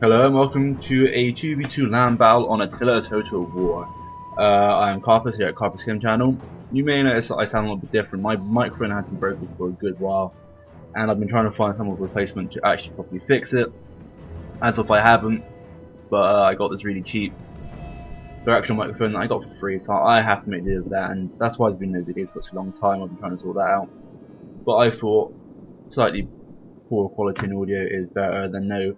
Hello and welcome to a 2v2 land battle on Attila Total War. I am Carpus here at Carpusgamechannel. You may notice that I sound a little bit different. My microphone has been broken for a good while, and I've been trying to find some replacement to actually properly fix it. As if I haven't, but I got this really cheap directional microphone that I got for free, so I have to make do with that, and that's why there's been no videos for such a long time. I've been trying to sort that out. But I thought slightly poor quality in audio is better than no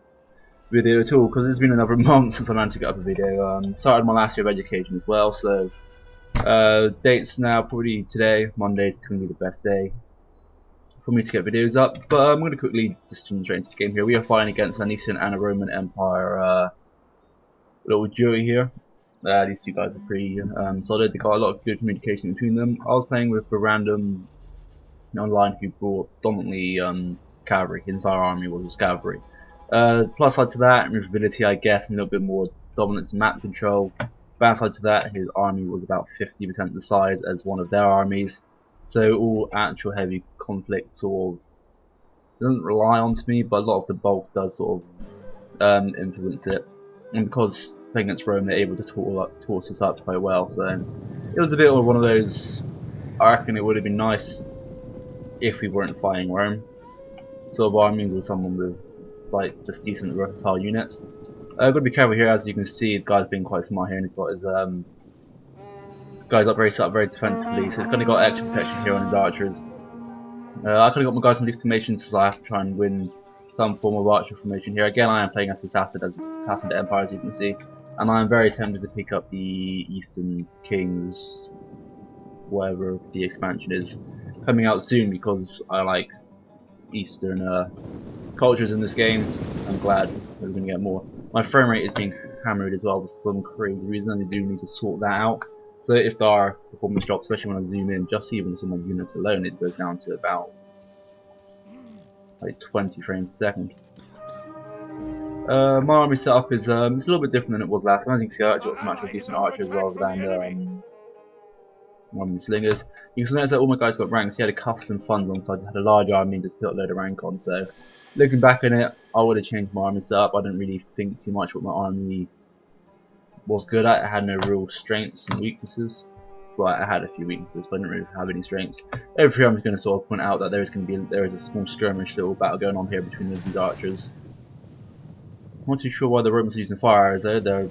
video at all, because it's been another month since I managed to get up a video. Started my last year of education as well, so dates now probably today, Monday's going to be the best day for me to get videos up. But I'm going to quickly just jump straight into the game here. We are fighting against an Eastern and a Roman Empire little jury here. These two guys are pretty solid. They got a lot of good communication between them. I was playing with a random online who brought dominantly cavalry. His entire army was just cavalry. Plus side to that, movability I guess, and a little bit more dominance and map control. Bad side to that, his army was about 50% the size as one of their armies. So all actual heavy conflict sort of doesn't rely on me, but a lot of the bulk does sort of influence it. And because playing against Rome, they're able to torch us up quite well. So it was a bit of one of those. I reckon it would have been nice if we weren't fighting Rome. So by means with someone with like just decent versatile units. I've got to be careful here, as you can see the guy's being quite smart here, and he's got his guys up very defensively, so he's kind of got extra protection here on his archers. I kind of got my guys in least formation, so I have to try and win some form of archer formation here. Again, I am playing as Sassanid Empire, as you can see, and I am very tempted to pick up the Eastern Kings, whatever the expansion is, coming out soon, because I like Eastern cultures in this game. I'm glad we're going to get more. My frame rate is being hammered as well for some crazy reason, and I do need to sort that out. So if there are performance drops, especially when I zoom in, just even some of the units alone, it goes down to about like 20 frames a second. My army setup is it's a little bit different than it was last time. As you can see, I actually got some actual decent archers rather than one slingers. You can notice that all my guys got ranks. He had a custom funds on, so I just had a large army and just put a load of rank on. So looking back on it, I would have changed my army setup. I didn't really think too much what my army was good at. It had no real strengths and weaknesses. Well, I had a few weaknesses, but I didn't really have any strengths. Every I'm just going to sort of point out that there is a small skirmish little battle going on here between these archers. I'm not too sure why the Romans are using fire arrows though. Their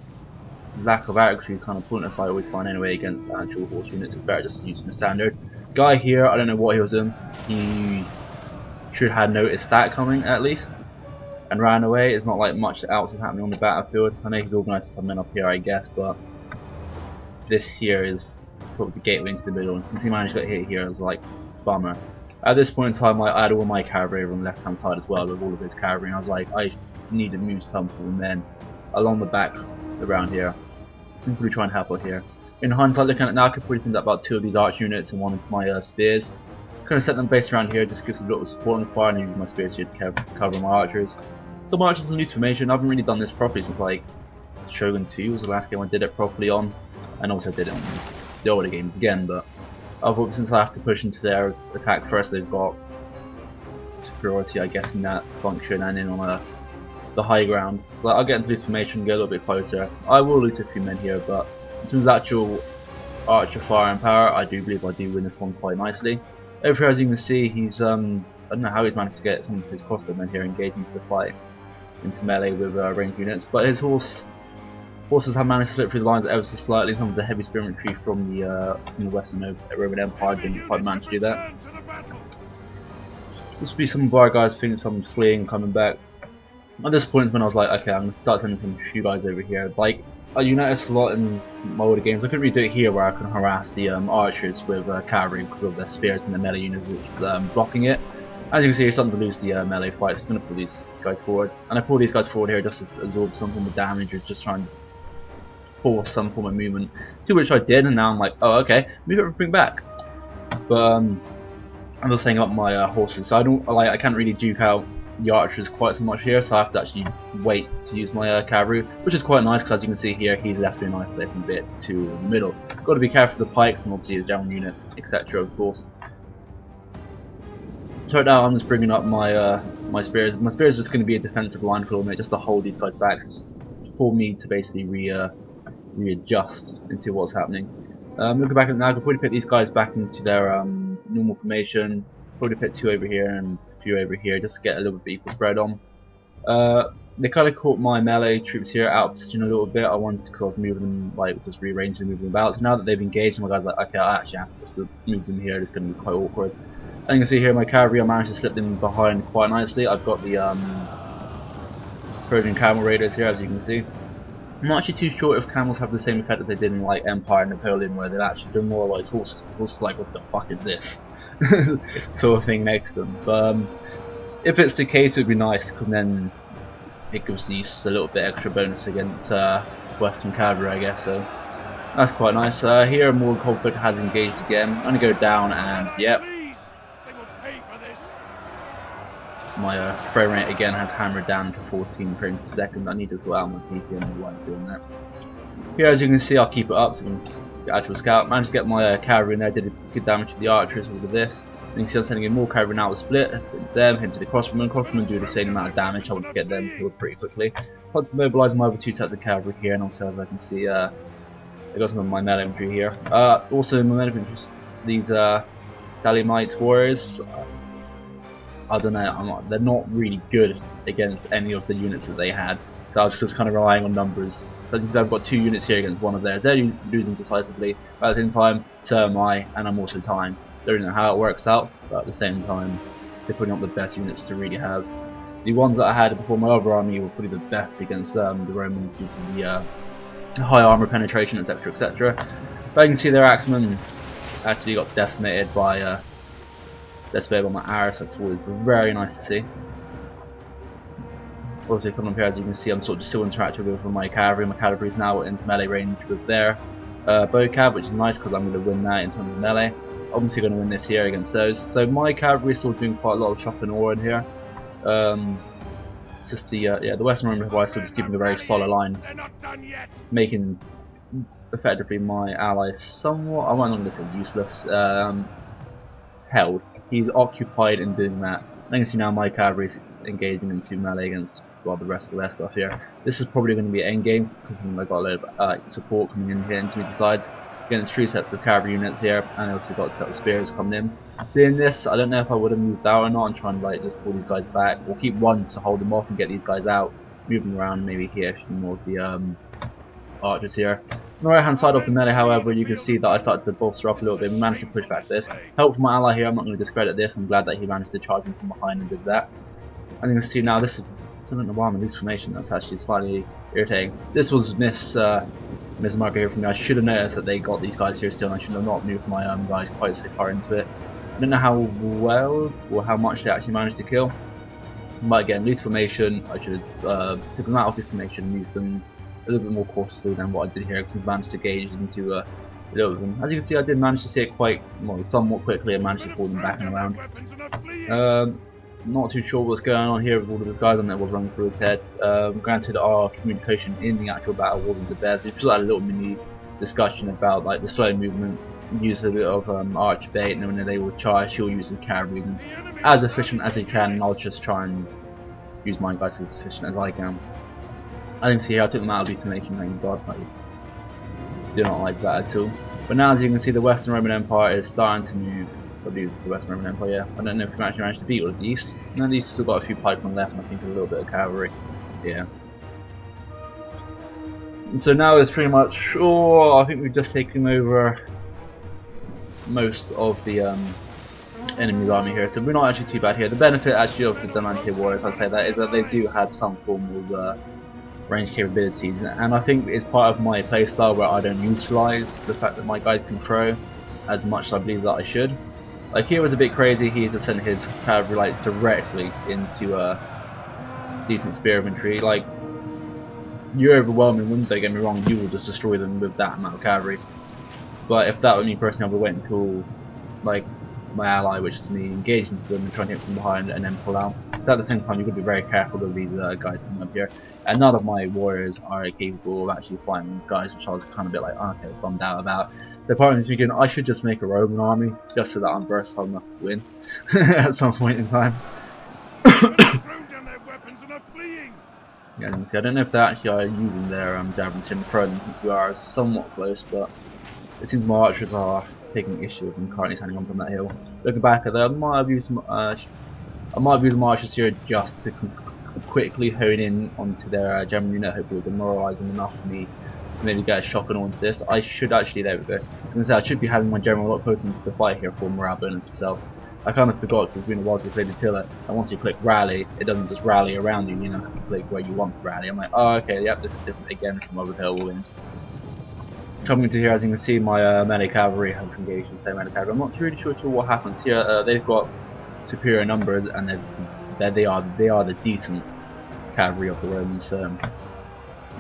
lack of accuracy kind of pointless. I always find anyway against actual horse units. It's better just using the standard. Guy here, I don't know what he was doing. He should have noticed that coming at least and ran away. It's not like much else is happening on the battlefield. I know he's organised some men up here, I guess, but this here is sort of the gateway into the middle. And since he managed to get hit here, it was like bummer. At this point in time, I had all my cavalry over on the left hand side as well with all of his cavalry, and I was like, I need to move some for the men along the back around here. I'm probably try and help out here. In hindsight, looking at it now, I could probably send out about 2 of these arch units and 1 of my spears. Kind of set them based around here, just gives a little support on the fire, and use my spears here to cover my archers. So my archers in loose formation. I haven't really done this properly since like Shogun 2 was the last game I did it properly on, and also did it on the older games again. But I thought since I have to push into their attack first, they've got superiority, I guess, in that function and in on the high ground. So I'll get into loose formation, get a little bit closer. I will lose a few men here, but in terms of actual archer fire and power, I do believe I do win this one quite nicely. Over here, as you can see, he's I don't know how he's managed to get some of his crossbowmen here engaged into the fight, into melee with ranged units, but his horses have managed to slip through the lines ever so slightly. Some of the heavy spearmanry from the Western Roman Empire didn't quite manage to do that. This will be some of our guys thinking someone's fleeing and coming back. At this point is when I was like, okay, I'm going to start sending some few guys over here. Like, you notice a lot in my older games, I couldn't really do it here where I can harass the archers with cavalry because of their spears and the melee units blocking it. As you can see, you're starting to lose the melee fight, so I'm going to pull these guys forward. And I pull these guys forward here just to absorb some form of damage, or just try and force some form of movement. To which I did, and now I'm like, oh okay, move everything back. But I'm just saying about my horses, so I can't really duke out the archers quite so much here, so I have to actually wait to use my cavalry, which is quite nice because as you can see here, he's left me a nice little bit to the middle. Got to be careful with the pikes and obviously his general unit, etc. Of course. So right now I'm just bringing up my my spears. My spears is just going to be a defensive line for a minute, just to hold these guys back, for me to basically readjust into what's happening. Looking back at now, I can probably put these guys back into their normal formation. Probably put 2 over here and a few over here, just to get a little bit equal spread on. They kind of caught my melee troops here out of position a little bit. I wanted because I was moving them, like just rearranging and moving them about. So now that they've engaged, my guys are like, okay, I actually have to just move them here. It's going to be quite awkward. And you can see here my cavalry, I managed to slip them behind quite nicely. I've got the Persian camel raiders here, as you can see. I'm not actually too sure if camels have the same effect that they did in like Empire and Napoleon, where they've actually demoralised horses. Horses like, what the fuck is this? sort of thing next to them. But if it's the case, it would be nice, because then it gives these a little bit extra bonus against Western cavalry, I guess. So that's quite nice. Here, more conflict has engaged again. I'm gonna go down, and yep, my frame rate again has hammered down to 14 frames per second. I need to sort out my PC and why I'm doing that. Here, as you can see, I'll keep it up so you can get actual scout. Managed to get my cavalry in there, did good damage to the archers with this. And you can see I'm sending in more cavalry now with split. Them into the crossbowmen. Crossbowmen do the same amount of damage. I want to get them killed pretty quickly. I want to mobilise my other 2 sets of cavalry here, and also as I can see, I got some of my melee infantry here. Also, my melee infantry, these Dalimite warriors. I don't know, they're not really good against any of the units that they had, so I was just kind of relying on numbers. So I've got 2 units here against one of theirs. They're losing decisively, but at the same time, so am I, and I'm also time. Don't know how it works out, but at the same time, they're putting up the best units to really have. The ones that I had before my other army were probably the best against the Romans due to the high armor penetration, etc, etc. But you can see their axemen actually got decimated by my arrow, so it's always very nice to see. Also coming up here, as you can see, I'm sort of still interacting with my cavalry. My cavalry is now into melee range with their bow cav, which is nice because I'm going to win that in terms of melee. Obviously going to win this here against those. So my cavalry is still doing quite a lot of chop and awe in here. Just the Western Roman Empire still just keeping a very solid line, making effectively my ally somewhat, I'm not going to say useless, held. He's occupied in doing that. I can see now my cavalry is engaging into melee against the rest of their stuff here. This is probably going to be an end game because I've got a load of support coming in here into the sides against 3 sets of cavalry units here, and I also got a set of spears coming in. Seeing this, I don't know if I would have moved out or not and try and like just pull these guys back, or keep one to hold them off and get these guys out, moving around maybe here, more of the archers here. On the right hand side of the melee, however, you can see that I started to bolster up a little bit and managed to push back this. Help from my ally here, I'm not going to discredit this, I'm glad that he managed to charge him from behind and did that. And you can see now this is, I don't know why I'm in loose formation, that's actually slightly irritating. This was Miss Marker here from me. I should have noticed that they got these guys here still, and I should have not moved my guys quite so far into it. I don't know how well or how much they actually managed to kill. But again, loose formation, I should have took them out of this formation, moved them a little bit more cautiously than what I did here, because I managed to gauge into a little of them. As you can see, I did manage to see it quite, well, somewhat quickly. I managed to pull them back and around. Not too sure what's going on here with all of these guys, and that was running through his head. Granted, our communication in the actual battle wasn't the best. We just had a little mini discussion about like the slow movement, use a bit of arch bait, and when they will charge, he'll use the cavalry as efficient as he can, and I'll just try and use my guys as efficient as I can. I didn't see here, I took them out of detonation, thank God. I do not like that at all. But now, as you can see, the Western Roman Empire is starting to move. To the Western Roman Empire, yeah. I don't know if we actually managed to beat all of the East. No, the East still got a few pikemen left, and I think a little bit of cavalry. Yeah. And so now it's pretty much, I think we've just taken over most of the enemy's army here, so we're not actually too bad here. The benefit actually of the Diamante Warriors, I'd say that, is that they do have some form of range capabilities, and I think it's part of my playstyle where I don't utilise the fact that my guys can throw as much as I believe that I should. Like here was a bit crazy, he just sent his cavalry like directly into decent spear infantry. Like, you're overwhelming them, don't get me wrong, you will just destroy them with that amount of cavalry. But if that were me personally, I would wait until like my ally, which is me, engage into them and try and hit from behind and then pull out. So at the same time, you've got to be very careful of these guys coming up here. And none of my warriors are capable of actually fighting these guys, which I was kind of a bit like, okay, bummed out about. So part of me is thinking I should just make a Roman army, just so that I'm versatile enough to win at some point in time. Yeah, you can see, I don't know if they actually are using their javelin to throw them since we are somewhat close, but it seems my archers are taking issue with them currently standing up on that hill. Looking back at that, I might have used my archers here just to quickly hone in onto their general unit, hopefully demoralise them enough for me to maybe get a shock onto this. I should actually, there we go. I should be having my general a lot closer into the fight here for morale bonus itself. I kind of forgot because it's been a while since I played Attila, and once you click rally, it doesn't just rally around you, you know, you click where you want to rally. I'm like, oh okay, yep, this is different again from other hill wins. Coming into here, as you can see, my melee cavalry has engaged in the same melee cavalry. I'm not really sure what happens here. They've got superior numbers, and they are the decent cavalry of the Romans. So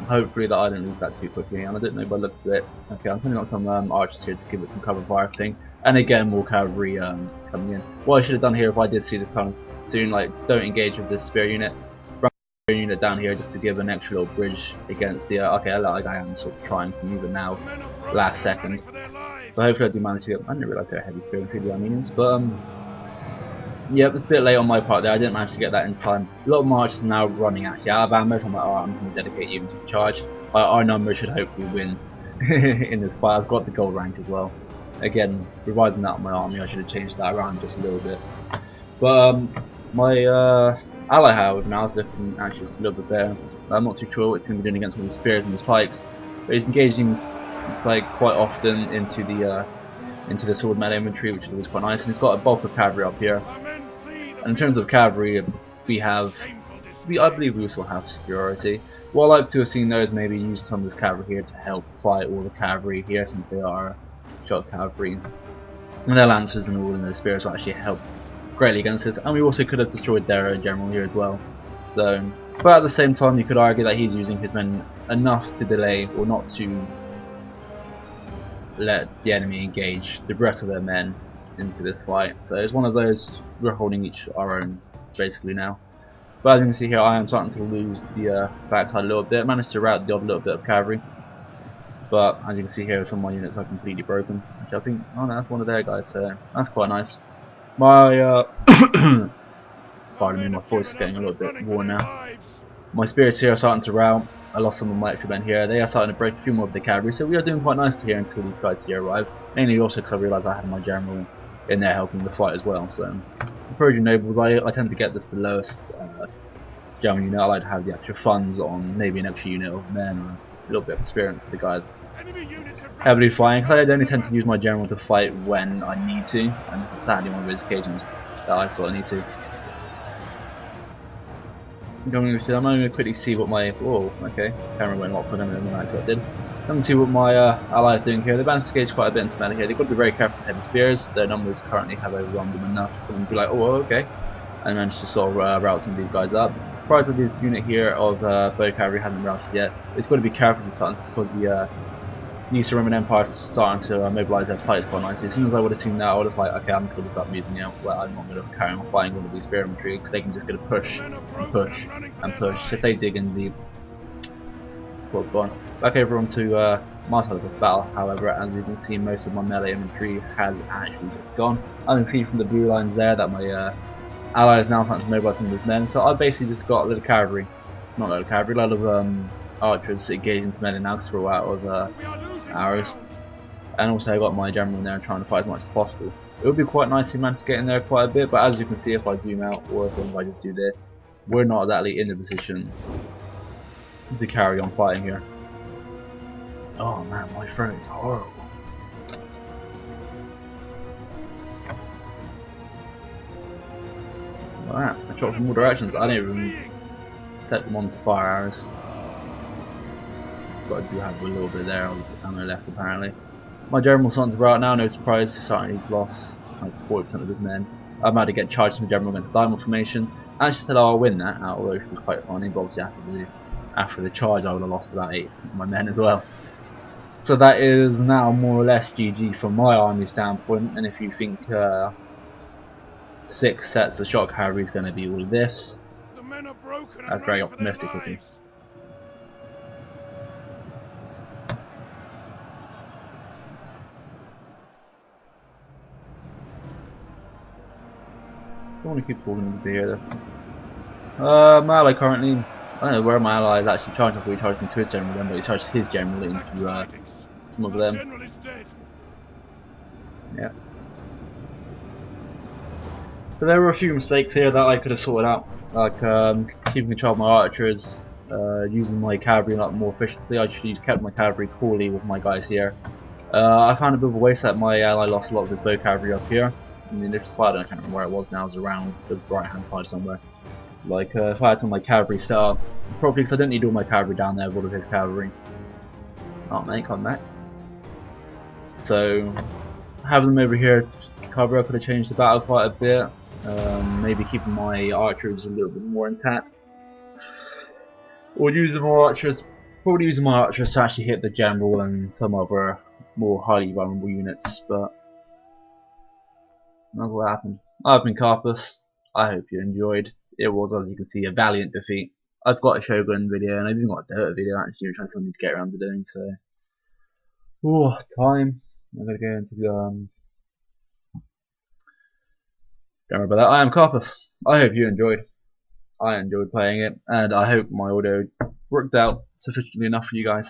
hopefully that I don't lose that too quickly. And I don't know by the looks of it. Okay, I'm putting out some archers here to give it some cover fire thing. And again, more cavalry coming in. What I should have done here if I did see this coming soon, like don't engage with this spear unit. Run the spear unit down here just to give an extra little bridge against the. Okay, I am sort of trying to move it now, last second. But hopefully I do manage to get. I didn't realise they had heavy spear through the Armenians, but yep, it's a bit late on my part there. I didn't manage to get that in time. A lot of marches are now running actually out of ammo, so I'm like, alright, I'm going to dedicate even to the charge. Our number should hopefully win in this fight. I've got the gold rank as well. Again, revising that on my army, I should have changed that around just a little bit. But my ally, however, now is looking actually just a little bit better. I'm not too sure what he's going to be doing against all the spears and the spikes, but he's engaging like quite often into the sword melee infantry, which is always quite nice. And he's got a bulk of cavalry up here. And in terms of cavalry, I believe we also have superiority. What I like to have seen though is maybe use some of this cavalry here to help fight all the cavalry here, since they are shot cavalry. And their lancers and all and their spears will actually help greatly against this. And we also could have destroyed their general here as well. So, but at the same time, you could argue that he's using his men enough to delay or not to let the enemy engage the rest of their men into this fight. So it's one of those, we're holding each our own basically now. But as you can see here, I am starting to lose the backside a little bit. I managed to rout the odd little bit of cavalry, but as you can see here, some of my units are completely broken, which I think, oh no, that's one of their guys, so that's quite nice. My pardon me, my voice is getting a little bit worn now. My spirits here are starting to rout. I lost some of my extra men here. They are starting to break a few more of the cavalry, so we are doing quite nicely here until these guys here arrive. Mainly also because I realised I had my general in there helping the fight as well. So, the Persian nobles, I tend to get this the lowest general unit. I like to have the extra funds on maybe an extra unit of men or a little bit of experience for the guys heavily flying. Because I only tend to use my general to fight when I need to, and this is sadly one of those occasions that I thought I need to. I'm going to quickly see what my camera went off for them than I expected. I'm going to see what my ally is doing here. They've managed to engage quite a bit into melee here. They've got to be very careful with heavy spears. Their numbers currently have overrun them enough for them to be like, oh okay, and managed to sort of route some of these guys up. Prior to this unit here of bow cavalry hasn't routed yet. It's got to be careful because the Eastern Roman Empire is starting to mobilise their fights quite nicely. As soon as I would have seen that, I would have like, okay, I'm just going to start using it. Well, I'm not going to carry on fighting all of these spear infantry because they can just get a push and push and push. If they dig in deep, it's what's gone. Back over onto my side of the battle, however, as you can see, most of my melee infantry has actually just gone. I can see from the blue lines there that my ally is now starting to mobilise some of his men. So I basically just got a little cavalry, not a little cavalry, a lot of archers engaging into melee now to throw out of arrows, and also I got my general in there and trying to fight as much as possible. It would be quite nice to manage to get in there quite a bit, but as you can see, if I zoom out or if I just do this, we're not exactly in the position to carry on fighting here. Oh man, my throat is horrible. Alright, I shot from all directions. I didn't even set them on to fire arrows. But I do have a little bit there of ammo left apparently. My general's starting to rout now, no surprise. Sassanid's lost like 40% of his men. I'm about to get charged from the general against diamond formation. I actually said I'll win that, although it was quite funny, but obviously after the charge I would have lost about 8 of my men as well. So that is now more or less GG from my army standpoint, and if you think 6 sets of shock cavalry is going to be all of this, that's very optimistic of you. don't want to keep talking to here though. My ally currently, I don't know where my ally is actually charging for. He charged into his general then, but he charged his general into some of them. Yeah. So there were a few mistakes here that I could have sorted out, like keeping control of my archers, using my cavalry a lot more efficiently. I just kept my cavalry coolly with my guys here. I found a bit of a waste that my ally lost a lot of his bow cavalry up here. I mean, this fight, I can't remember where it was now, it was around the right hand side somewhere. Like, if I had some of my cavalry set up properly, because I didn't need all my cavalry down there with all of his cavalry. Oh mate, come back. So, having them over here to cover up could have changed the battle quite a bit. Maybe keeping my archers a little bit more intact. Or using more archers, probably using my archers to actually hit the general and some other more highly vulnerable units, but that's what happened. I've been Carpus. I hope you enjoyed. It was, as you can see, a valiant defeat. I've got a Shogun video and I've even got a Dirt video actually, which I still need to get around to doing, so. Oh, time. I'm gonna go into the, don't worry about that. I am Carpus. I hope you enjoyed. I enjoyed playing it, and I hope my audio worked out sufficiently enough for you guys.